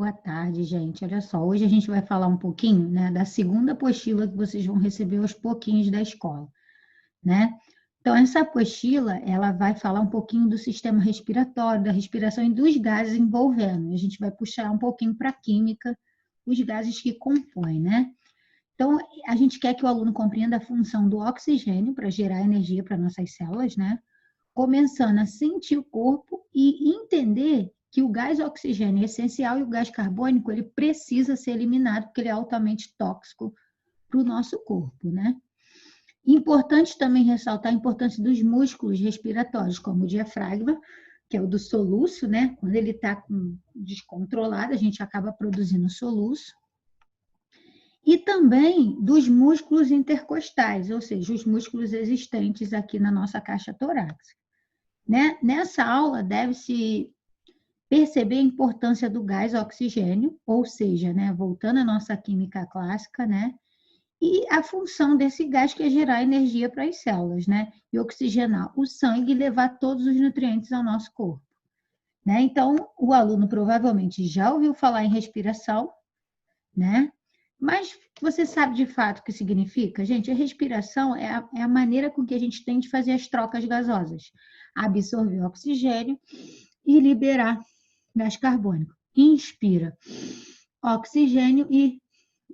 Boa tarde, gente. Olha só, hoje a gente vai falar um pouquinho, né, da segunda apostila que vocês vão receber aos pouquinhos da escola, né? Então, essa apostila, ela vai falar um pouquinho do sistema respiratório, da respiração e dos gases envolvendo. A gente vai puxar um pouquinho para a química, os gases que compõem, né? Então, a gente quer que o aluno compreenda a função do oxigênio para gerar energia para nossas células, né? Começando a sentir o corpo e entender que o gás oxigênio é essencial e o gás carbônico ele precisa ser eliminado porque ele é altamente tóxico para o nosso corpo, né? Importante também ressaltar a importância dos músculos respiratórios, como o diafragma, que é o do soluço, né? Quando ele está descontrolado, a gente acaba produzindo soluço. E também dos músculos intercostais, ou seja, os músculos existentes aqui na nossa caixa torácica. Né? Nessa aula, deve-se perceber a importância do gás oxigênio, ou seja, né, voltando à nossa química clássica, né, e a função desse gás que é gerar energia para as células, né, e oxigenar o sangue e levar todos os nutrientes ao nosso corpo. Né? Então, o aluno provavelmente já ouviu falar em respiração, né? Mas você sabe de fato o que significa? Gente, a respiração é a maneira com que a gente tem de fazer as trocas gasosas. Absorver oxigênio e liberar gás carbônico. Inspira oxigênio e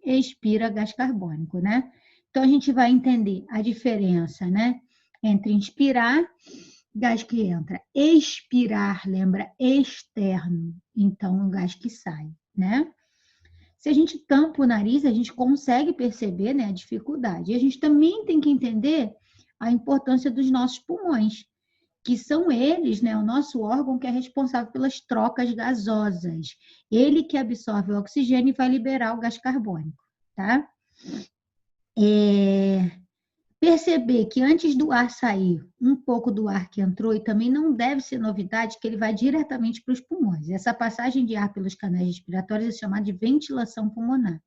expira gás carbônico, né? Então, a gente vai entender a diferença, né? Entre inspirar, gás que entra. Expirar, lembra? Externo. Então, o gás que sai, né? Se a gente tampa o nariz, a gente consegue perceber, né, a dificuldade. E a gente também tem que entender a importância dos nossos pulmões, que são eles, né, o nosso órgão que é responsável pelas trocas gasosas. Ele que absorve o oxigênio e vai liberar o gás carbônico, tá? Perceber que antes do ar sair, um pouco do ar que entrou, e também não deve ser novidade que ele vai diretamente para os pulmões. Essa passagem de ar pelos canais respiratórios é chamada de ventilação pulmonar.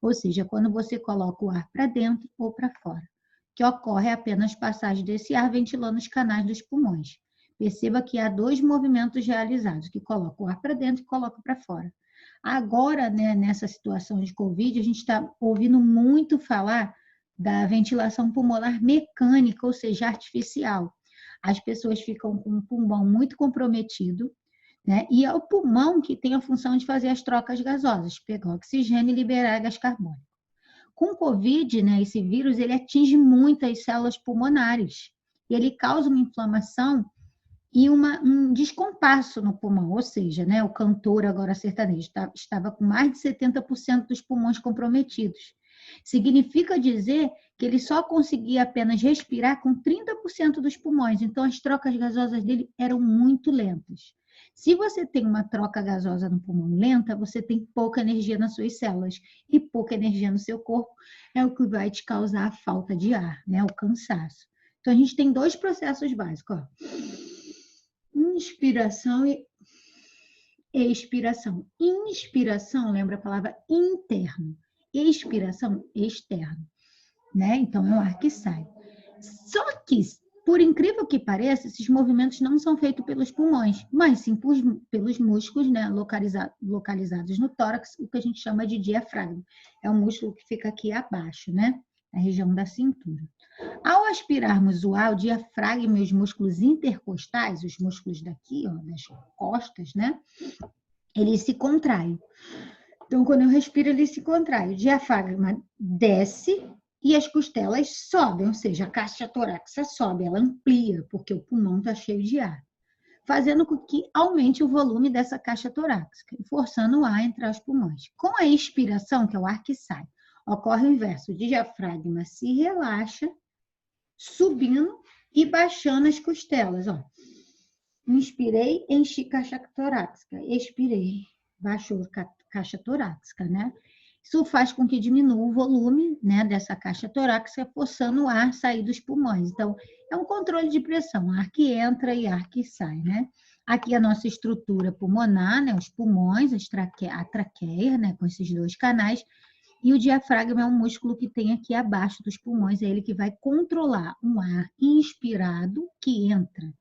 Ou seja, quando você coloca o ar para dentro ou para fora, que ocorre apenas passagem desse ar ventilando os canais dos pulmões. Perceba que há dois movimentos realizados, que coloca o ar para dentro e coloca para fora. Agora, né, nessa situação de Covid, a gente está ouvindo muito falar da ventilação pulmonar mecânica, ou seja, artificial. As pessoas ficam com o pulmão muito comprometido, né? E é o pulmão que tem a função de fazer as trocas gasosas, pegar oxigênio e liberar gás carbônico. Com o Covid, né, esse vírus, ele atinge muitas células pulmonares. E ele causa uma inflamação e um descompasso no pulmão, ou seja, né, o cantor agora sertanejo estava com mais de 70% dos pulmões comprometidos. Significa dizer que ele só conseguia apenas respirar com 30% dos pulmões, então as trocas gasosas dele eram muito lentas. Se você tem uma troca gasosa no pulmão lenta, você tem pouca energia nas suas células, e pouca energia no seu corpo é o que vai te causar a falta de ar, né, o cansaço. Então, a gente tem dois processos básicos, ó. Inspiração e expiração. Inspiração, lembra a palavra interno. Expiração, externo. Né? Então, é o ar que sai. Só que, por incrível que pareça, esses movimentos não são feitos pelos pulmões, mas sim pelos músculos, né, localizados no tórax, o que a gente chama de diafragma. É um músculo que fica aqui abaixo, né, na região da cintura. Ao aspirarmos o ar, o diafragma e os músculos intercostais, os músculos daqui, ó, das costas, né, eles se contraem. Então, quando eu respiro, ele se contrai. O diafragma desce e as costelas sobem, ou seja, a caixa torácica sobe, ela amplia, porque o pulmão está cheio de ar, fazendo com que aumente o volume dessa caixa torácica, forçando o ar a entrar os pulmões. Com a expiração, que é o ar que sai, ocorre o inverso. O diafragma se relaxa, subindo e baixando as costelas. Ó. Inspirei, enchi caixa torácica. Expirei, baixou caixa torácica, né? Isso faz com que diminua o volume, né, dessa caixa torácica, forçando o ar sair dos pulmões. Então, é um controle de pressão, ar que entra e ar que sai, né? Aqui a nossa estrutura pulmonar, né, os pulmões, a traqueia, né, com esses dois canais, e o diafragma é um músculo que tem aqui abaixo dos pulmões, é ele que vai controlar um ar inspirado que entra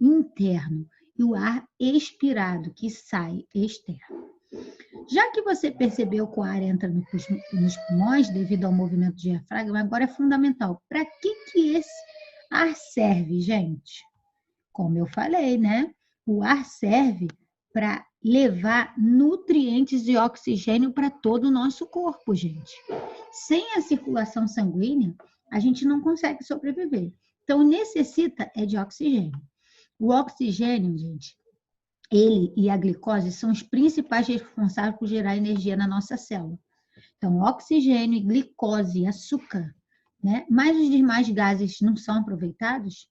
interno e o ar expirado que sai externo. Já que você percebeu que o ar entra nos pulmões devido ao movimento do diafragma, agora é fundamental. Para que esse ar serve, gente? Como eu falei, né? O ar serve para levar nutrientes e oxigênio para todo o nosso corpo, gente. Sem a circulação sanguínea, a gente não consegue sobreviver. Então, necessita de oxigênio. O oxigênio, gente, ele e a glicose são os principais responsáveis por gerar energia na nossa célula. Então, oxigênio, glicose e açúcar, né? Mas os demais gases não são aproveitados?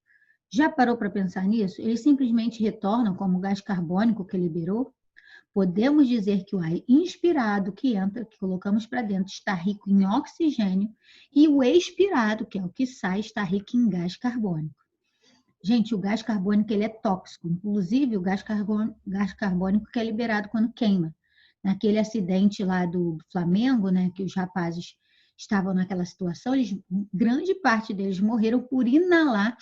Já parou para pensar nisso? Eles simplesmente retornam como o gás carbônico que liberou? Podemos dizer que o ar inspirado que entra, que colocamos para dentro, está rico em oxigênio e o expirado, que é o que sai, está rico em gás carbônico. Gente, o gás carbônico ele é tóxico, inclusive o gás carbônico que é liberado quando queima. Naquele acidente lá do Flamengo, né, que os rapazes estavam naquela situação, grande parte deles morreram por inalar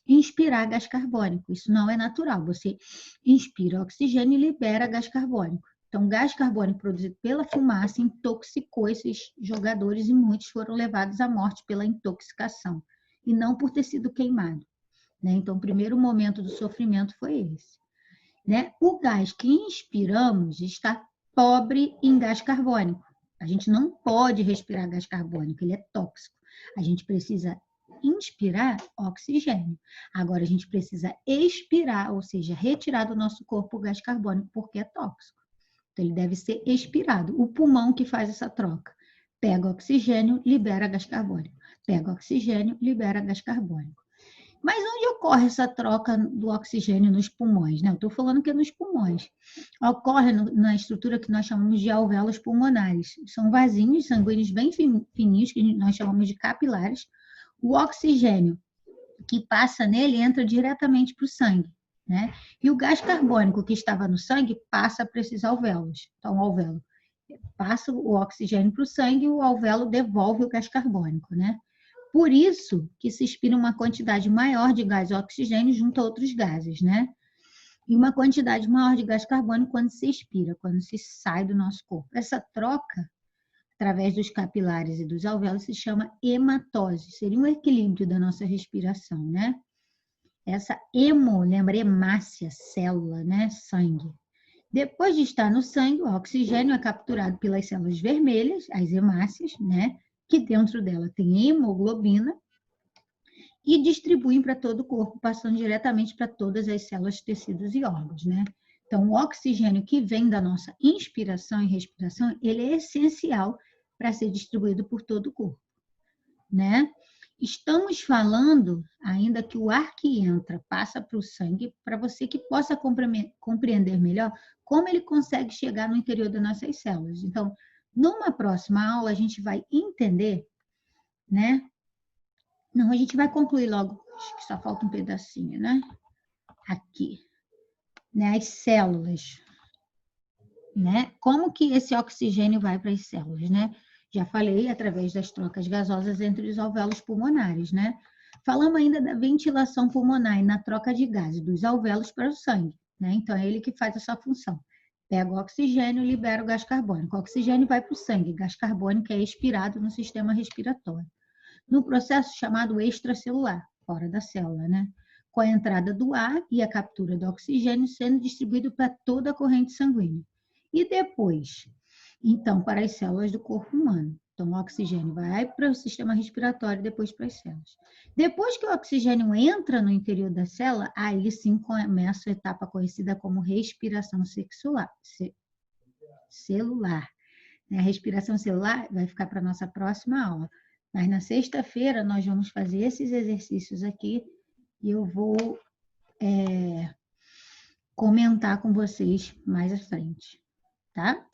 e inspirar gás carbônico. Isso não é natural. Você inspira oxigênio e libera gás carbônico. Então, gás carbônico produzido pela fumaça intoxicou esses jogadores e muitos foram levados à morte pela intoxicação e não por ter sido queimado. Né? Então, o primeiro momento do sofrimento foi esse. Né? O gás que inspiramos está pobre em gás carbônico. A gente não pode respirar gás carbônico, ele é tóxico. A gente precisa inspirar oxigênio. Agora, a gente precisa expirar, ou seja, retirar do nosso corpo o gás carbônico, porque é tóxico. Então, ele deve ser expirado. O pulmão que faz essa troca. Pega oxigênio, libera gás carbônico. Pega oxigênio, libera gás carbônico. Mas onde ocorre essa troca do oxigênio nos pulmões? Né? Eu estou falando que é nos pulmões. Ocorre na estrutura que nós chamamos de alvéolos pulmonares. São vasinhos sanguíneos bem fininhos, que nós chamamos de capilares. O oxigênio que passa nele entra diretamente para o sangue. Né? E o gás carbônico que estava no sangue passa para esses alvéolos. Então, o alvéolo passa o oxigênio para o sangue e o alvéolo devolve o gás carbônico, né? Por isso que se expira uma quantidade maior de gás oxigênio junto a outros gases, né? E uma quantidade maior de gás carbônico quando se expira, quando se sai do nosso corpo. Essa troca, através dos capilares e dos alvéolos, se chama hematose. Seria um equilíbrio da nossa respiração, né? Essa lembra hemácia, célula, né? Sangue. Depois de estar no sangue, o oxigênio é capturado pelas células vermelhas, as hemácias, né? Que dentro dela tem hemoglobina, e distribuem para todo o corpo, passando diretamente para todas as células, tecidos e órgãos, né? Então, o oxigênio que vem da nossa inspiração e respiração, ele é essencial para ser distribuído por todo o corpo, né? Estamos falando ainda que o ar que entra passa para o sangue, para você que possa compreender melhor como ele consegue chegar no interior das nossas células. Então, numa próxima aula, a gente vai entender, né? Não, a gente vai concluir logo, acho que só falta um pedacinho, né? Aqui, né? As células, né? Como que esse oxigênio vai para as células, né? Já falei, através das trocas gasosas entre os alvéolos pulmonares, né? Falamos ainda da ventilação pulmonar e na troca de gases dos alvéolos para o sangue, né? Então, é ele que faz essa função. Pega o oxigênio e libera o gás carbônico. O oxigênio vai para o sangue, gás carbônico é expirado no sistema respiratório. No processo chamado extracelular, fora da célula, né? Com a entrada do ar e a captura do oxigênio sendo distribuído para toda a corrente sanguínea. E depois, então, para as células do corpo humano. Então, o oxigênio vai para o sistema respiratório e depois para as células. Depois que o oxigênio entra no interior da célula, aí sim começa a etapa conhecida como respiração celular. A respiração celular vai ficar para a nossa próxima aula. Mas na sexta-feira nós vamos fazer esses exercícios aqui e eu vou comentar com vocês mais à frente, tá?